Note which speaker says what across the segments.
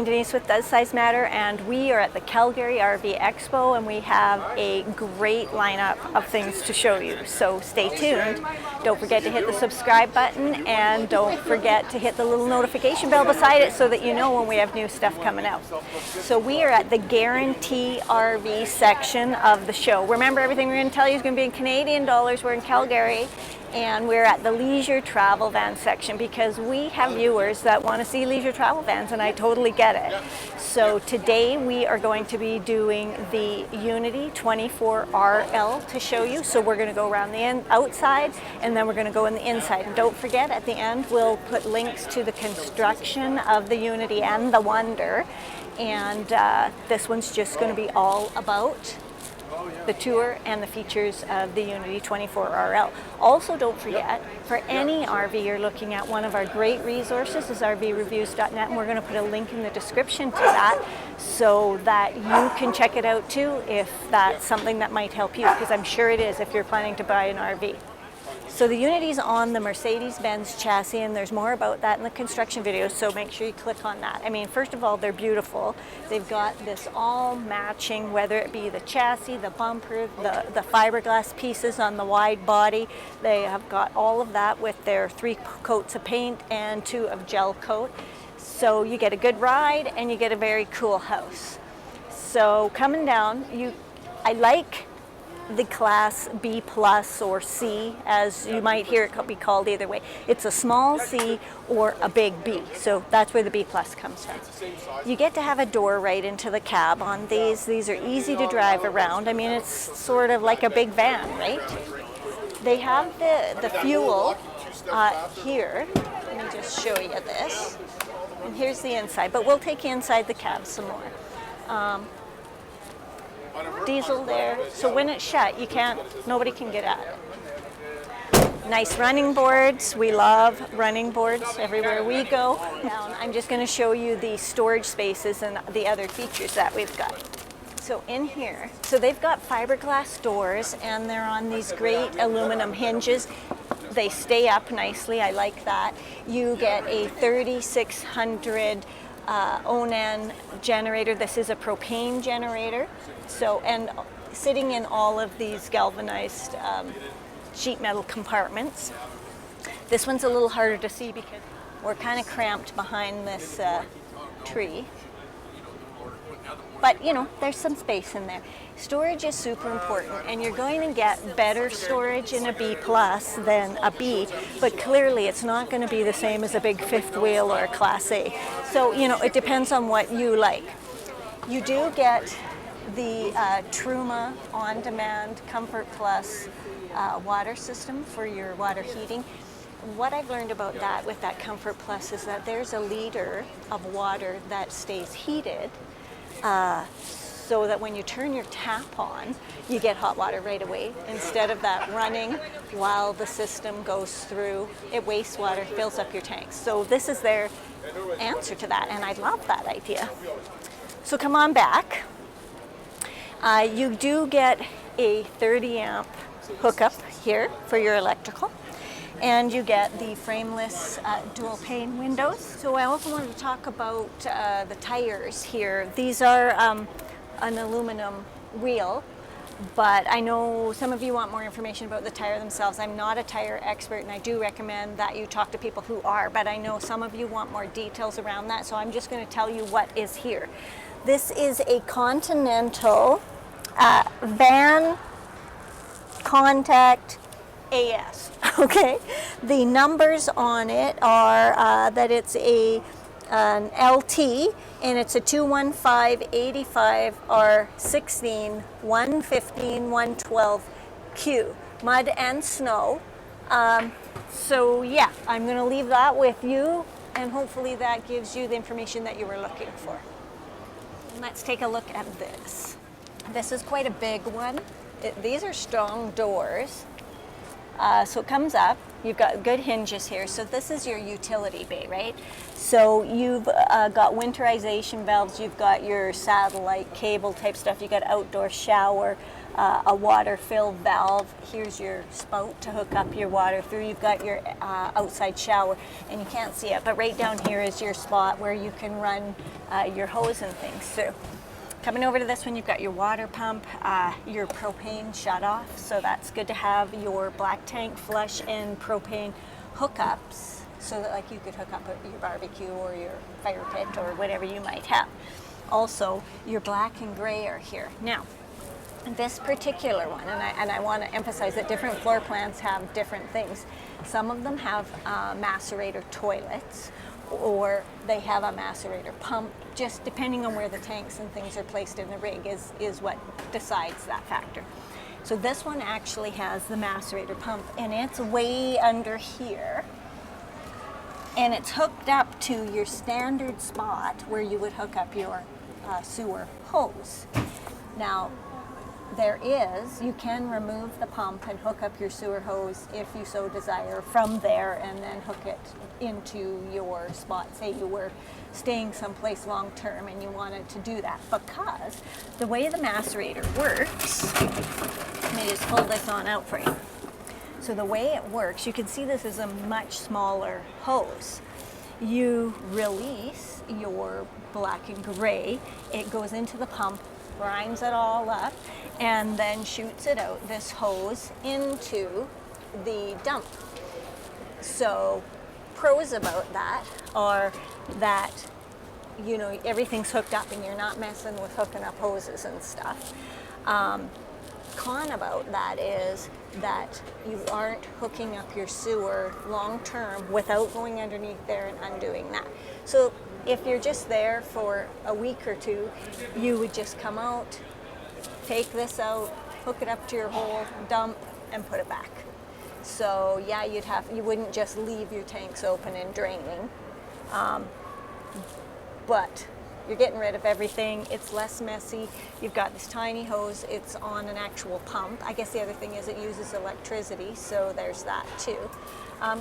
Speaker 1: Denise with Does Size Matter, and we are at the Calgary RV Expo, and we have a great lineup of things to show you. So stay tuned. Don't forget to hit the subscribe button, and don't forget to hit the little notification bell beside it so that you know when we have new stuff coming out. So we are at the Guarantee RV section of the show. Remember, everything we're going to tell you is going to be in Canadian dollars. We're in Calgary. And we're at the leisure travel van section because we have viewers that want to see leisure travel vans, and I totally get it. So today we are going to be doing the Unity 24RL to show you. So we're going to go around the outside, and then we're going to go in the inside. And don't forget, at the end we'll put links to the construction of the Unity and the Wonder. And this one's just going to be all about the tour and the features of the Unity 24RL. Also, don't forget, for any RV you're looking at, one of our great resources is rvreviews.net, and we're going to put a link in the description to that so that you can check it out too if that's something that might help you, because I'm sure it is if you're planning to buy an RV. So the Unity's on the Mercedes-Benz chassis, and there's more about that in the construction video, so make sure you click on that. I mean, first of all, they're beautiful. They've got this all matching, whether it be the chassis, the bumper, the fiberglass pieces on the wide body. They have got all of that with their 3 coats of paint and 2 of gel coat. So you get a good ride and you get a very cool house. So coming down, I like the class B plus or C, as you might hear it be called either way. It's a small C or a big B, so that's where the B plus comes from. You get to have a door right into the cab on these. These are easy to drive around. I mean, it's sort of like a big van, right? They have the fuel here. Let me just show you this. And here's the inside, but we'll take you inside the cab some more. Diesel there, so when it's shut, nobody can get at it. Nice running boards. We love running boards everywhere we go. I'm just going to show you the storage spaces and the other features that we've got. So in here, they've got fiberglass doors, and they're on these great aluminum hinges. They stay up nicely. I like that. You get a 3600 Onan generator. This is a propane generator. So, and sitting in all of these galvanized sheet metal compartments. This one's a little harder to see because we're kind of cramped behind this tree. But you know, there's some space in there. Storage is super important, and you're going to get better storage in a B plus than a B, but clearly it's not going to be the same as a big fifth wheel or a Class A. So, you know, it depends on what you like. You do get the Truma on-demand Comfort Plus water system for your water heating. What I've learned about that with that Comfort Plus is that there's a liter of water that stays heated, so that when you turn your tap on, you get hot water right away, instead of that running while the system goes through. It wastes water, fills up your tanks. So this is their answer to that, and I love that idea. So come on back. You do get a 30 amp hookup here for your electrical, and you get the frameless dual pane windows. So I also wanted to talk about the tires here. These are an aluminum wheel, but I know some of you want more information about the tire themselves. I'm not a tire expert, and I do recommend that you talk to people who are, but I know some of you want more details around that, so I'm just going to tell you what is here. This is a Continental Van Contact AS, okay? The numbers on it are that it's an LT, and it's a 215 85 R16 115 112Q, mud and snow. So yeah, I'm going to leave that with you, and hopefully that gives you the information that you were looking for. And let's take a look at this. This is quite a big one. These are strong doors. So it comes up, you've got good hinges here. So this is your utility bay, right? So you've got winterization valves, you've got your satellite cable type stuff, you've got outdoor shower, a water fill valve. Here's your spout to hook up your water through. You've got your outside shower, and you can't see it, but right down here is your spot where you can run your hose and things through. Coming over to this one, you've got your water pump, your propane shut off, so that's good to have your black tank flush and propane hookups, so that like you could hook up your barbecue or your fire pit or whatever you might have. Also, your black and gray are here. Now, this particular one, and I want to emphasize that different floor plans have different things. Some of them have macerator toilets, or they have a macerator pump, just depending on where the tanks and things are placed in the rig is what decides that factor. So this one actually has the macerator pump, and it's way under here, and it's hooked up to your standard spot where you would hook up your sewer hose. Now, you can remove the pump and hook up your sewer hose if you so desire from there, and then hook it into your spot. Say you were staying someplace long term and you wanted to do that, because the way the macerator works, let me just pull this on out for you. So the way it works, you can see this is a much smaller hose. You release your black and gray, it goes into the pump, grinds it all up, and then shoots it out, this hose, into the dump. So pros about that are that, you know, everything's hooked up and you're not messing with hooking up hoses and stuff. Con about that is that you aren't hooking up your sewer long term without going underneath there and undoing that. So if you're just there for a week or two, you would just come out, take this out, hook it up to your hole, dump, and put it back. So yeah, you wouldn't just leave your tanks open and draining, but you're getting rid of everything. It's less messy. You've got this tiny hose. It's on an actual pump. I guess the other thing is it uses electricity, so there's that too.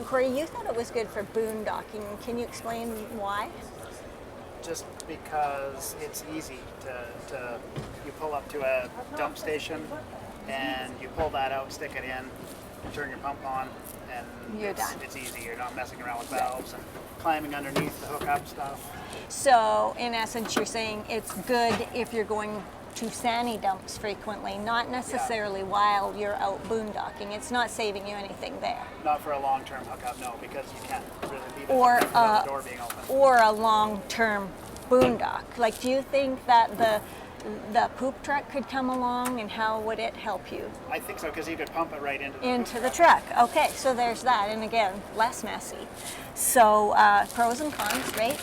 Speaker 1: Corey, you thought it was good for boondocking. Can you explain why?
Speaker 2: Just because it's easy to you pull up to a dump station and you pull that out, stick it in, turn your pump on, and
Speaker 1: you're done.
Speaker 2: It's easy. You're not messing around with valves and climbing underneath the hookup stuff.
Speaker 1: So in essence, you're saying it's good if you're going to sani dumps frequently, not necessarily while you're out boondocking. It's not saving you anything there.
Speaker 2: Not for a long-term hookup, no, because you can't really leave it
Speaker 1: or
Speaker 2: without the door being open.
Speaker 1: Or a long-term boondock. Like, do you think that the poop truck could come along, and how would it help you?
Speaker 2: I think so, because you could pump it right into
Speaker 1: the truck. Okay, so there's that, and again, less messy. So pros and cons, right?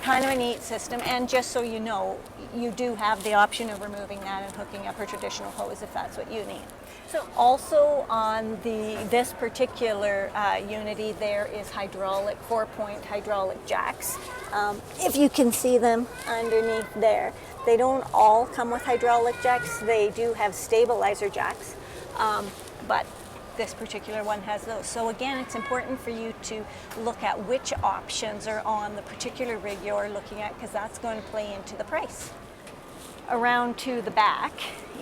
Speaker 1: Kind of a neat system, and just so you know, you do have the option of removing that and hooking up a traditional hose if that's what you need. So also on this particular Unity, there is hydraulic, 4-point hydraulic jacks. If you can see them underneath there. They don't all come with hydraulic jacks. They do have stabilizer jacks, but this particular one has those. So again, it's important for you to look at which options are on the particular rig you're looking at, because that's going to play into the price. Around to the back,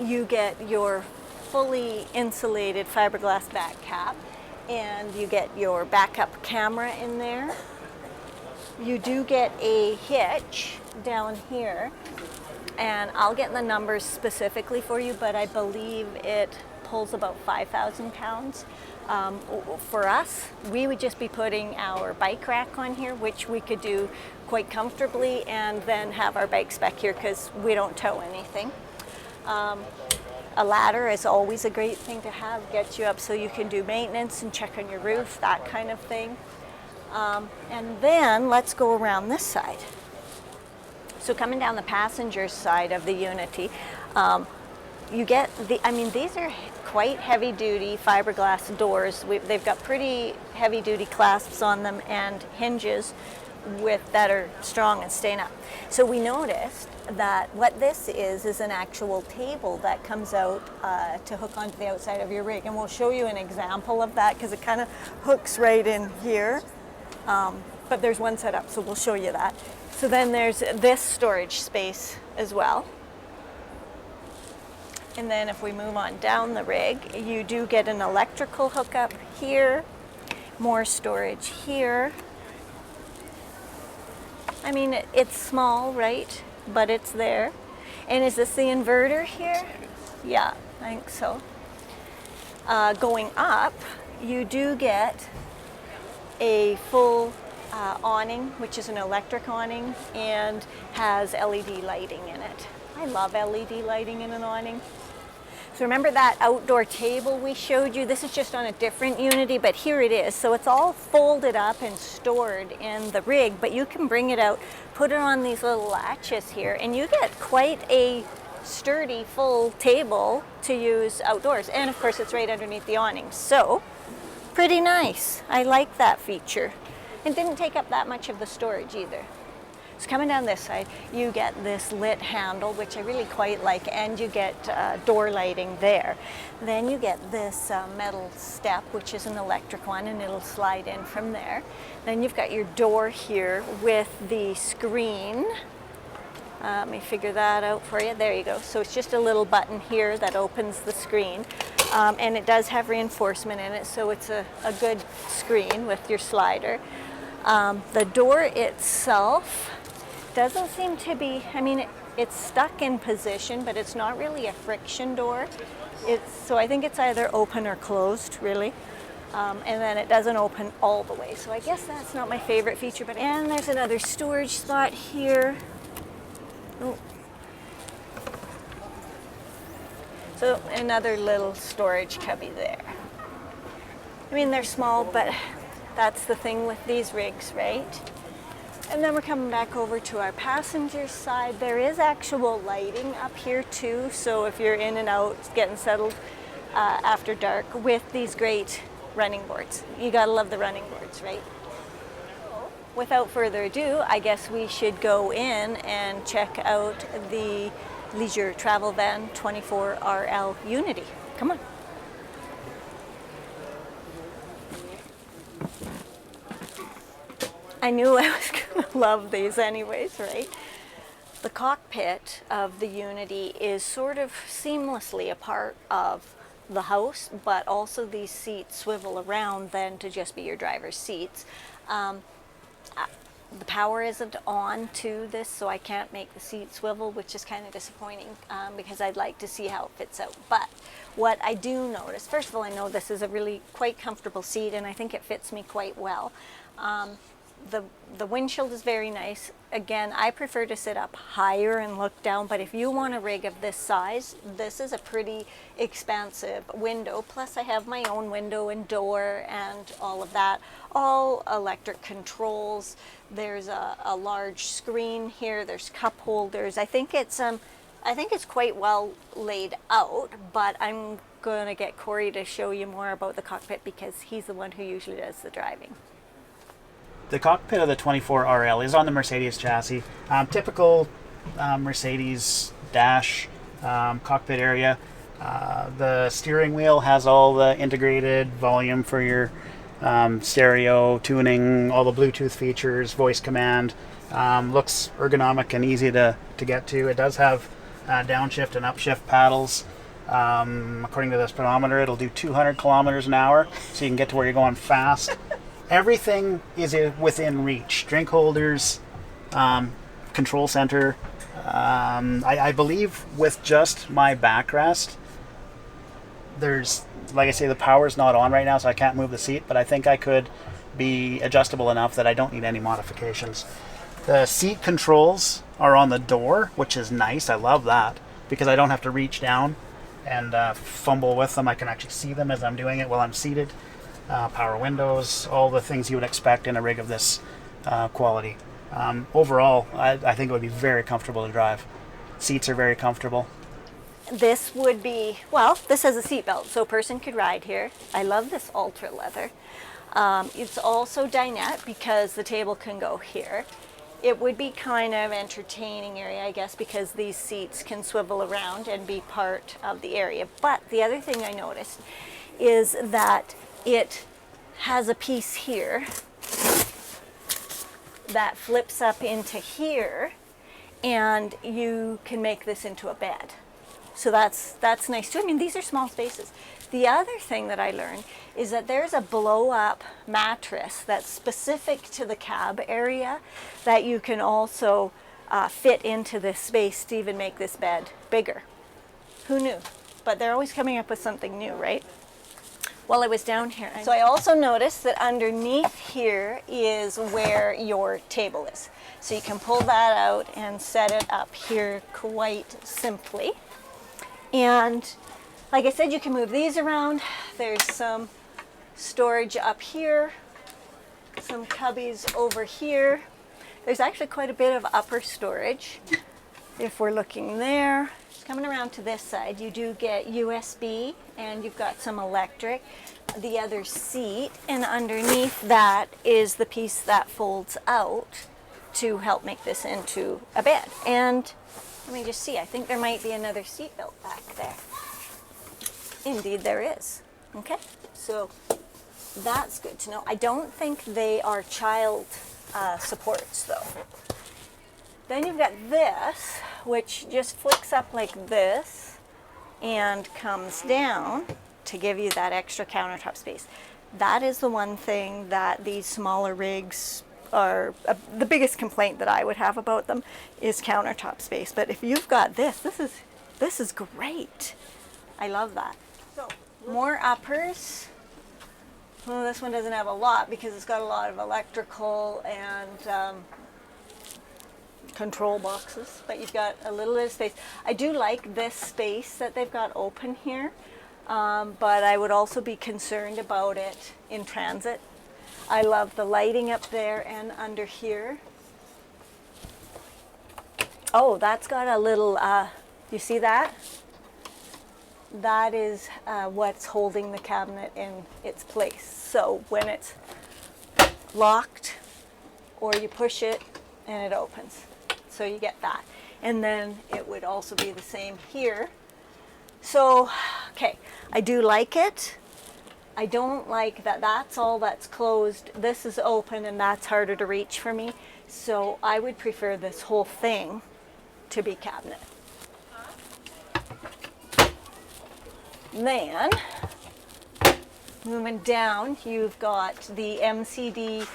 Speaker 1: you get your fully insulated fiberglass back cap, and you get your backup camera in there. You do get a hitch down here, and I'll get the numbers specifically for you, but I believe it pulls about 5,000 pounds. For us, we would just be putting our bike rack on here, which we could do quite comfortably, and then have our bikes back here because we don't tow anything. A ladder is always a great thing to have, get you up so you can do maintenance and check on your roof, that kind of thing. And then let's go around this side. So coming down the passenger side of the Unity, you get these are quite heavy duty fiberglass doors. They've got pretty heavy duty clasps on them and hinges that are strong and staying up. So we noticed that what this is an actual table that comes out to hook onto the outside of your rig. And we'll show you an example of that because it kind of hooks right in here. But there's one set up, so we'll show you that. So then there's this storage space as well. And then if we move on down the rig, you do get an electrical hookup here, more storage here. I mean, it's small, right? But it's there. And is this the inverter here? Yeah, I think so. Going up, you do get a full awning, which is an electric awning, and has LED lighting in it. I love LED lighting in an awning. So remember that outdoor table we showed you? This is just on a different Unity, but here it is. So it's all folded up and stored in the rig, but you can bring it out, put it on these little latches here, and you get quite a sturdy full table to use outdoors. And of course it's right underneath the awning. So pretty nice. I like that feature. It didn't take up that much of the storage either. So coming down this side, you get this lit handle, which I really quite like, and you get door lighting there. Then you get this metal step, which is an electric one, and it'll slide in from there. Then you've got your door here with the screen. Let me figure that out for you. There you go. So it's just a little button here that opens the screen. And it does have reinforcement in it, so it's a good screen with your slider. The door itself doesn't seem to be, I mean, it's stuck in position, but it's not really a friction door. So I think it's either open or closed, really. And then it doesn't open all the way. So I guess that's not my favorite feature. And there's another storage spot here. Oh. So another little storage cubby there. I mean, they're small, but that's the thing with these rigs, right? And then we're coming back over to our passenger side. There is actual lighting up here too, so if you're in and out getting settled after dark with these great running boards. You gotta love the running boards, right? Without further ado, I guess we should go in and check out the Leisure Travel Van 24RL Unity. Come on. I knew I was going to love these anyways, right? The cockpit of the Unity is sort of seamlessly a part of the house, but also these seats swivel around then to just be your driver's seats. The power isn't on to this, so I can't make the seat swivel, which is kind of disappointing because I'd like to see how it fits out. But what I do notice, first of all, I know this is a really quite comfortable seat, and I think it fits me quite well. The windshield is very nice. Again, I prefer to sit up higher and look down, but if you want a rig of this size, this is a pretty expansive window. Plus I have my own window and door and all of that. All electric controls. There's a large screen here. There's cup holders. I think it's quite well laid out, but I'm going to get Corey to show you more about the cockpit because he's the one who usually does the driving.
Speaker 2: The cockpit of the 24RL is on the Mercedes chassis. Typical Mercedes dash cockpit area. The steering wheel has all the integrated volume for your stereo tuning, all the Bluetooth features, voice command. Looks ergonomic and easy to get to. It does have downshift and upshift paddles. According to the speedometer, it'll do 200 kilometers an hour, so you can get to where you're going fast. Everything is within reach. Drink holders, control center. I believe with just my backrest, there's, like I say, the power's not on right now, so I can't move the seat, but I think I could be adjustable enough that I don't need any modifications. The seat controls are on the door, which is nice. I love that because I don't have to reach down and fumble with them. I can actually see them as I'm doing it while I'm seated. Power windows, all the things you would expect in a rig of this quality. Overall, I think it would be very comfortable to drive. Seats are very comfortable.
Speaker 1: this would be, well, this has a seat belt, so a person could ride here. I love this ultra leather. It's also dinette because the table can go here. It would be kind of entertaining area, I guess, because these seats can swivel around and be part of the area. But the other thing I noticed is that it has a piece here that flips up into here, and you can make this into a bed. So that's nice too. I mean, these are small spaces. The other thing that I learned is that there's a blow-up mattress that's specific to the cab area that you can also fit into this space to even make this bed bigger. Who knew? But they're always coming up with something new, right? While I was down here. So I also noticed that underneath here is where your table is. So you can pull that out and set it up here quite simply. And like I said, you can move these around. There's some storage up here, some cubbies over here. There's actually quite a bit of upper storage. If we're looking there, coming around to this side, you do get USB and you've got some electric. The other seat, and underneath that is the piece that folds out to help make this into a bed. And let me just see, I think there might be another seat belt back there. Indeed there is. Okay, so that's good to know. I don't think they are child supports though. Then you've got this, which just flicks up like this and comes down to give you that extra countertop space. That is the one thing that these smaller rigs are, the biggest complaint that I would have about them is countertop space. But if you've got this, this is great. I love that. So more uppers. Well, this one doesn't have a lot because it's got a lot of electrical and control boxes, but you've got a little bit of space. I do like this space that they've got open here, but I would also be concerned about it in transit. I love the lighting up there and under here. Oh, that's got a little, you see that? That is what's holding the cabinet in its place. So when it's locked, or you push it and it opens. So you get that. And then it would also be the same here. So, okay, I do like it. I don't like that that's all that's closed. This is open and that's harder to reach for me. So I would prefer this whole thing to be cabinet. Then, moving down, you've got the MCD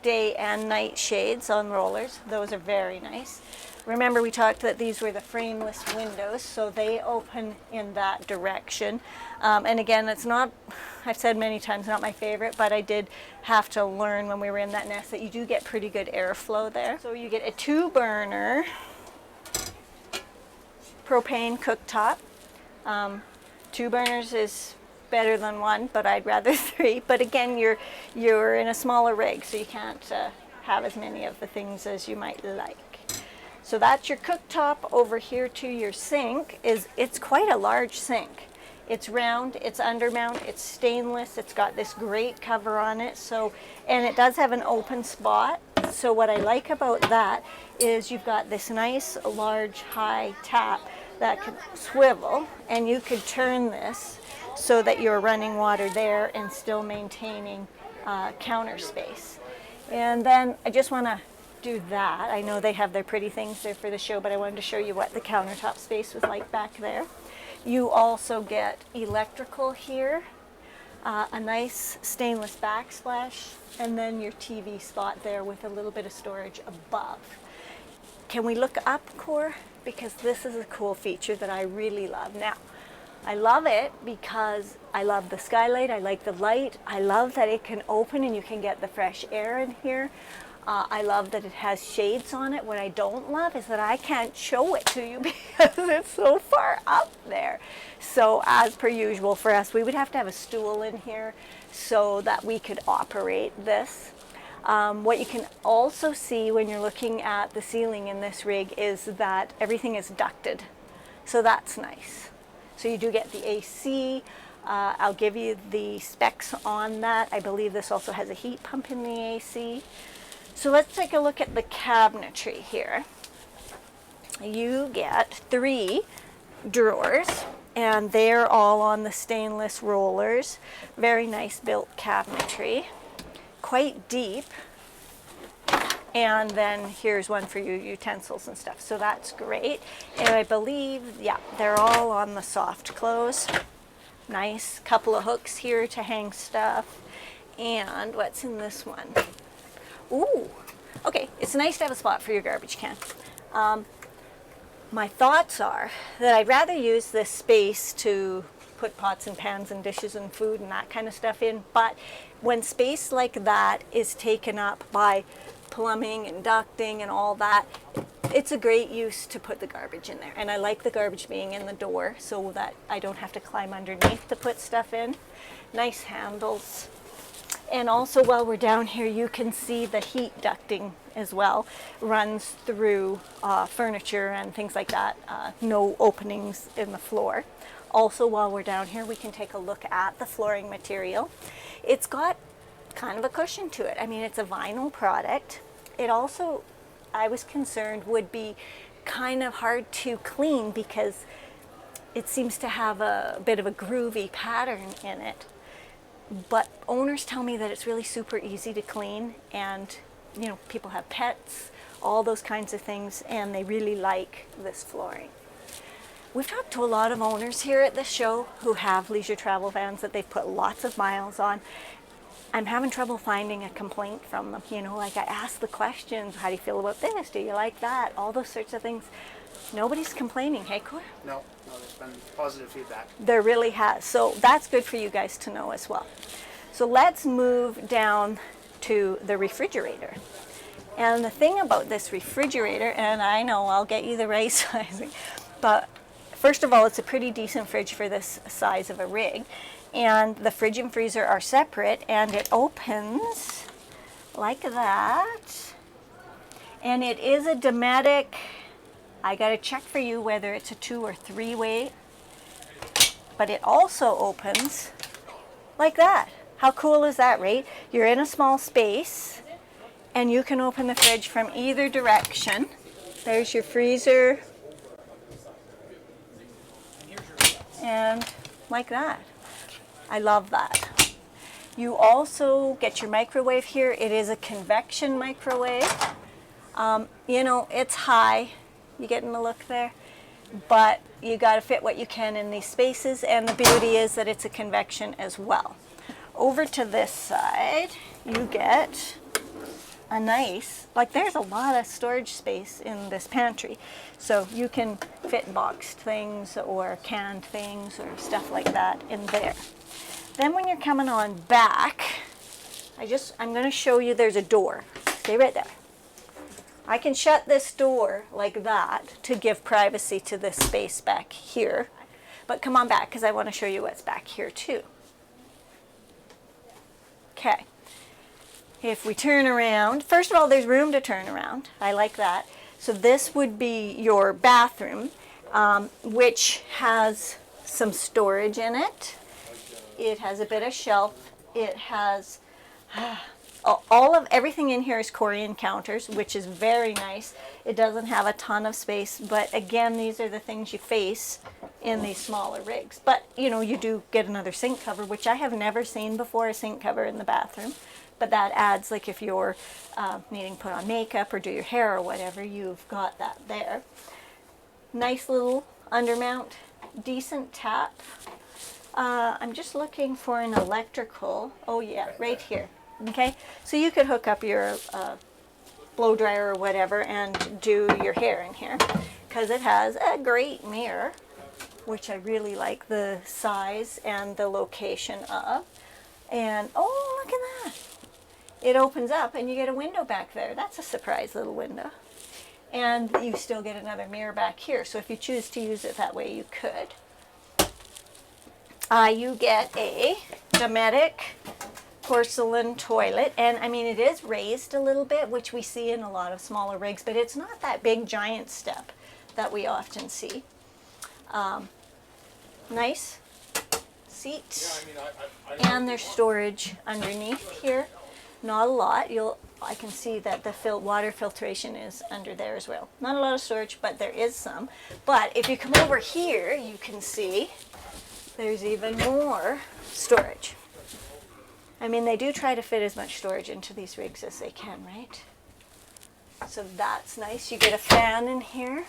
Speaker 1: day and night shades on rollers. Those are very nice. Remember we talked that these were the frameless windows, so they open in that direction. And again, it's not, I've said many times, not my favorite, but I did have to learn when we were in that nest that you do get pretty good airflow there. So you get a 2-burner propane cooktop. 2 burners is better than 1, but I'd rather 3. But again, you're in a smaller rig, so you can't have as many of the things as you might like. So that's your cooktop. Over here to your sink it's quite a large sink. It's round, it's undermount, it's stainless, it's got this great cover on it. So, and it does have an open spot. So what I like about that is you've got this nice large high tap that could swivel, and you could turn this so that you're running water there and still maintaining counter space. And then I just want to do that. I know they have their pretty things there for the show, but I wanted to show you what the countertop space was like back there. You also get electrical here, a nice stainless backsplash, and then your TV spot there with a little bit of storage above. Can we look up, Core? Because this is a cool feature that I really love. Now, I love it because I love the skylight, I like the light, I love that it can open and you can get the fresh air in here. I love that it has shades on it. What I don't love is that I can't show it to you because it's so far up there. So as per usual for us, we would have to have a stool in here so that we could operate this. What you can also see when you're looking at the ceiling in this rig is that everything is ducted. So that's nice. So you do get the AC. I'll give you the specs on that. I believe this also has a heat pump in the AC. So let's take a look at the cabinetry here. You get 3 drawers, and they're all on the stainless rollers. Very nice built cabinetry, quite deep. And then here's one for your utensils and stuff. So that's great. And I believe, yeah, they're all on the soft close. Nice couple of hooks here to hang stuff. And what's in this one? Ooh, okay, it's nice to have a spot for your garbage can. My thoughts are that I'd rather use this space to put pots and pans and dishes and food and that kind of stuff in, but when space like that is taken up by plumbing and ducting and all that, it's a great use to put the garbage in there. And I like the garbage being in the door so that I don't have to climb underneath to put stuff in. Nice handles. And also while we're down here, you can see the heat ducting as well runs through furniture and things like that. No openings in the floor. Also, while we're down here, we can take a look at the flooring material. It's got kind of a cushion to it. I mean, it's a vinyl product. It also, I was concerned, would be kind of hard to clean because it seems to have a bit of a groovy pattern in it. But owners tell me that it's really super easy to clean, and you know, people have pets, all those kinds of things, and they really like this flooring. We've talked to a lot of owners here at the show who have leisure travel vans that they've put lots of miles on. I'm having trouble finding a complaint from them. You know, like I ask the questions, how do you feel about this? Do you like that? All those sorts of things. Nobody's complaining, hey Cor?
Speaker 2: No, there's been positive feedback.
Speaker 1: There really has. So that's good for you guys to know as well. So let's move down to the refrigerator. And the thing about this refrigerator, and I know I'll get you the right sizing, but first of all, it's a pretty decent fridge for this size of a rig. And the fridge and freezer are separate, and it opens like that. And it is a Dinette. I got to check for you whether it's a 2 or 3 way, but it also opens like that. How cool is that, right? You're in a small space and you can open the fridge from either direction. There's your freezer, and like that. I love that. You also get your microwave here. It is a convection microwave. You know, it's high. You getting a look there? But you got to fit what you can in these spaces, and the beauty is that it's a convection as well. Over to this side, you get a nice, like there's a lot of storage space in this pantry. So you can fit boxed things or canned things or stuff like that in there. Then when you're coming on back, I'm going to show you there's a door. Stay right there. I can shut this door like that to give privacy to this space back here. But come on back because I want to show you what's back here too. Okay. If we turn around, first of all, there's room to turn around. I like that. So this would be your bathroom, which has some storage in it. It has a bit of shelf. It has everything in here is Korean counters, which is very nice. It doesn't have a ton of space, but again, these are the things you face in these smaller rigs. But you know, you do get another sink cover, which I have never seen before, a sink cover in the bathroom. But that adds, like if you're needing to put on makeup or do your hair or whatever, you've got that there. Nice little undermount, decent tap. I'm just looking for an electrical. Oh yeah, right here. Okay, so you could hook up your blow dryer or whatever and do your hair in here, because it has a great mirror, which I really like the size and the location of. And oh, look at that. It opens up and you get a window back there. That's a surprise little window. And you still get another mirror back here. So if you choose to use it that way, you could. You get a Dinette porcelain toilet, and I mean, it is raised a little bit, which we see in a lot of smaller rigs, but it's not that big giant step that we often see. Nice seat, and there's storage underneath here. Not a lot. I can see that the water filtration is under there as well. Not a lot of storage, but there is some. But if you come over here, you can see there's even more storage. I mean, they do try to fit as much storage into these rigs as they can, right? So that's nice. You get a fan in here.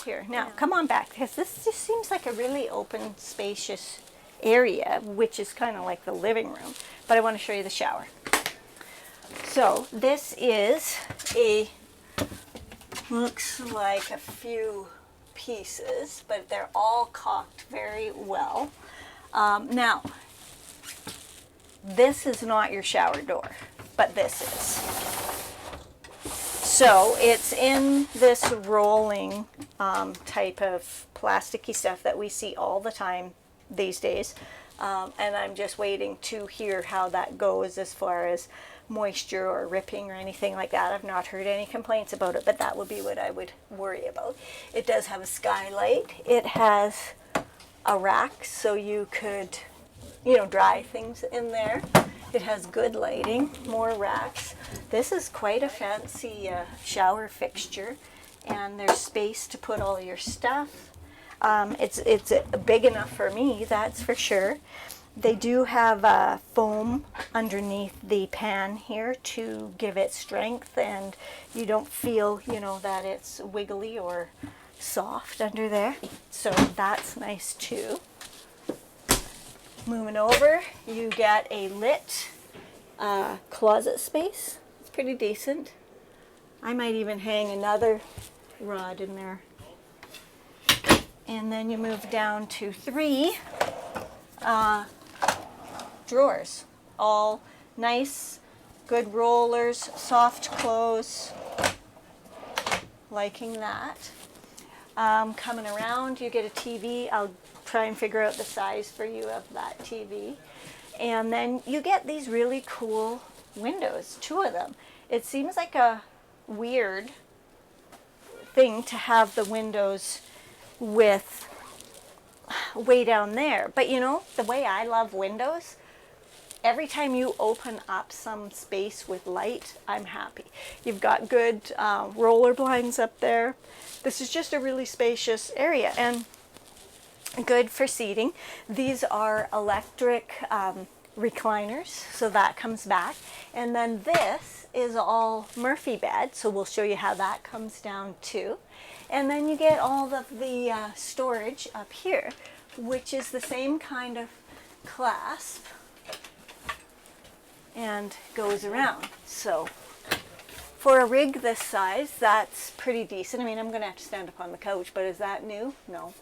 Speaker 1: Here, now come on back, because this just seems like a really open, spacious area, which is kind of like the living room. But I want to show you the shower. So this is looks like a few pieces, but they're all caulked very well. Now, this is not your shower door, but this is. So it's in this rolling type of plasticky stuff that we see all the time these days. And I'm just waiting to hear how that goes as far as moisture or ripping or anything like that. I've not heard any complaints about it, but that would be what I would worry about. It does have a skylight. It has a rack, so you could, dry things in there. It has good lighting, more racks. This is quite a fancy shower fixture, and there's space to put all your stuff. It's big enough for me, that's for sure. They do have foam underneath the pan here to give it strength, and you don't feel, that it's wiggly or soft under there. So that's nice too. Moving over, you get a lit closet space. It's pretty decent. I might even hang another rod in there. And then you move down to 3 drawers. All nice, good rollers, soft close. Liking that. Coming around, you get a TV. I'll try and figure out the size for you of that TV. And then you get these really cool windows, 2 of them. It seems like a weird thing to have the windows with way down there. But the way I love windows, every time you open up some space with light, I'm happy. You've got good roller blinds up there. This is just a really spacious area and good for seating. These are electric recliners, so that comes back. And then this is all Murphy bed, so we'll show you how that comes down too. And then you get all of the storage up here, which is the same kind of clasp and goes around. So for a rig this size, that's pretty decent. I mean, I'm going to have to stand up on the couch, but is that new? No.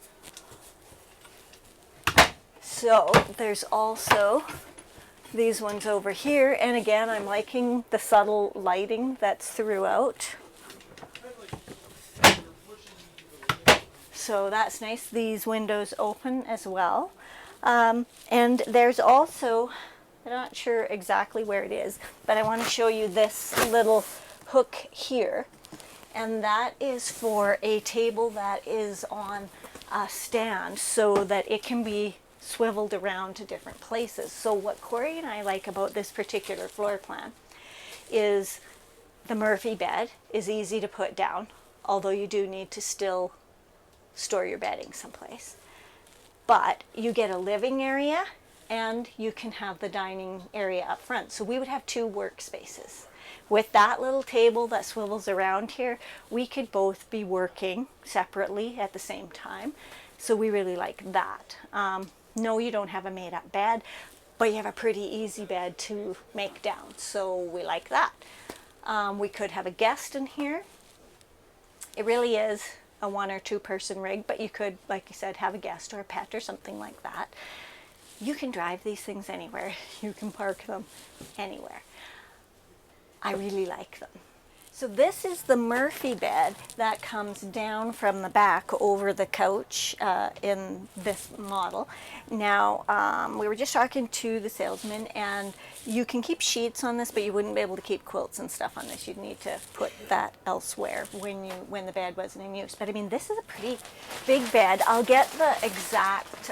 Speaker 1: So there's also these ones over here, and again, I'm liking the subtle lighting that's throughout. So that's nice. These windows open as well. And there's also, I'm not sure exactly where it is, but I want to show you this little hook here. And that is for a table that is on a stand so that it can be swiveled around to different places. So what Corey and I like about this particular floor plan is the Murphy bed is easy to put down, although you do need to still store your bedding someplace. But you get a living area and you can have the dining area up front. So we would have 2 workspaces. With that little table that swivels around here, we could both be working separately at the same time. So we really like that. No, you don't have a made-up bed, but you have a pretty easy bed to make down. So we like that. We could have a guest in here. It really is a 1 or 2 person rig, but you could, like you said, have a guest or a pet or something like that. You can drive these things anywhere. You can park them anywhere. I really like them. So this is the Murphy bed that comes down from the back over the couch in this model. Now, we were just talking to the salesman, and you can keep sheets on this, but you wouldn't be able to keep quilts and stuff on this. You'd need to put that elsewhere when the bed wasn't in use. But I mean, this is a pretty big bed. I'll get the exact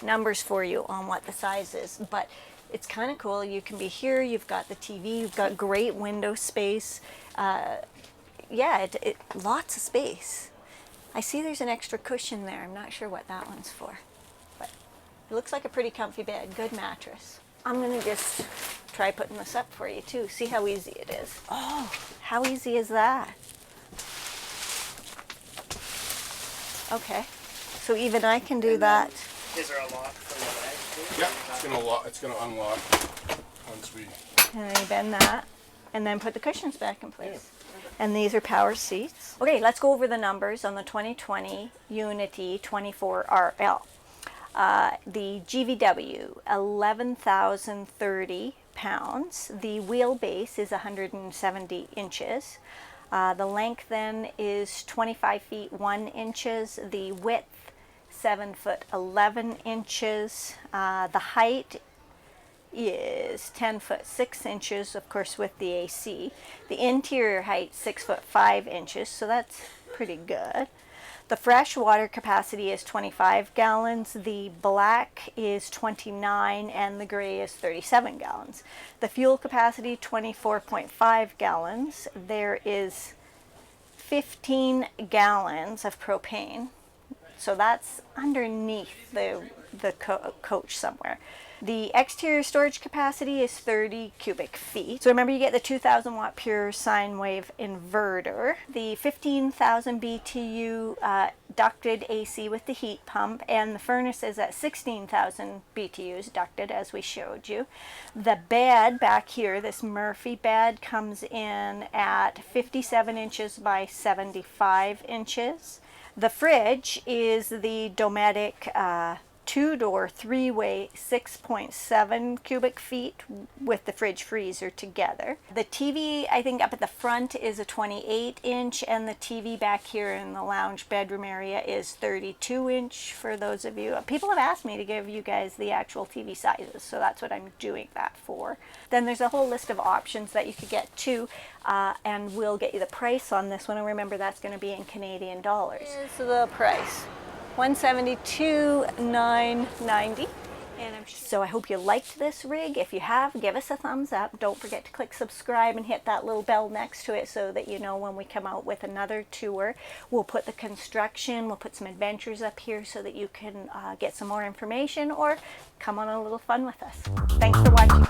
Speaker 1: numbers for you on what the size is, but it's kind of cool. You can be here, you've got the TV, you've got great window space. Yeah, lots of space. I see there's an extra cushion there. I'm not sure what that one's for, but it looks like a pretty comfy bed. Good mattress. I'm gonna just try putting this up for you too. See how easy it is. Oh, how easy is that? Okay, so even I can do that.
Speaker 2: Is there a lock for the leg too?
Speaker 3: Yeah, it's gonna unlock once we.
Speaker 1: And then you bend that, and then put the cushions back in place. And these are power seats. Okay, let's go over the numbers on the 2020 Unity 24RL. The GVW, 11,030 pounds. The wheelbase is 170 inches. The length then is 25 feet 1 inches. The width, 7 foot 11 inches. The height is 10 foot 6 inches, of course, with the AC. The interior height, 6 foot 5 inches, so that's pretty good. The fresh water capacity is 25 gallons, the black is 29, and the gray is 37 gallons. The fuel capacity, 24.5 gallons. There is 15 gallons of propane, so that's underneath the coach somewhere. The exterior storage capacity is 30 cubic feet. So remember, you get the 2,000 watt pure sine wave inverter, the 15,000 BTU ducted AC with the heat pump, and the furnace is at 16,000 BTUs ducted, as we showed you. The bed back here, this Murphy bed, comes in at 57 inches by 75 inches. The fridge is the Dometic two-door, three-way, 6.7 cubic feet with the fridge freezer together. The TV, I think, up at the front is a 28-inch, and the TV back here in the lounge bedroom area is 32-inch for those of you. People have asked me to give you guys the actual TV sizes, so that's what I'm doing that for. Then there's a whole list of options that you could get too, and we'll get you the price on this one, and remember, that's going to be in Canadian dollars. Here's the price. $172,990. So I hope you liked this rig. If you have, give us a thumbs up. Don't forget to click subscribe and hit that little bell next to it so that you know when we come out with another tour. We'll put the construction, we'll put some adventures up here so that you can get some more information or come on a little fun with us. Thanks for watching.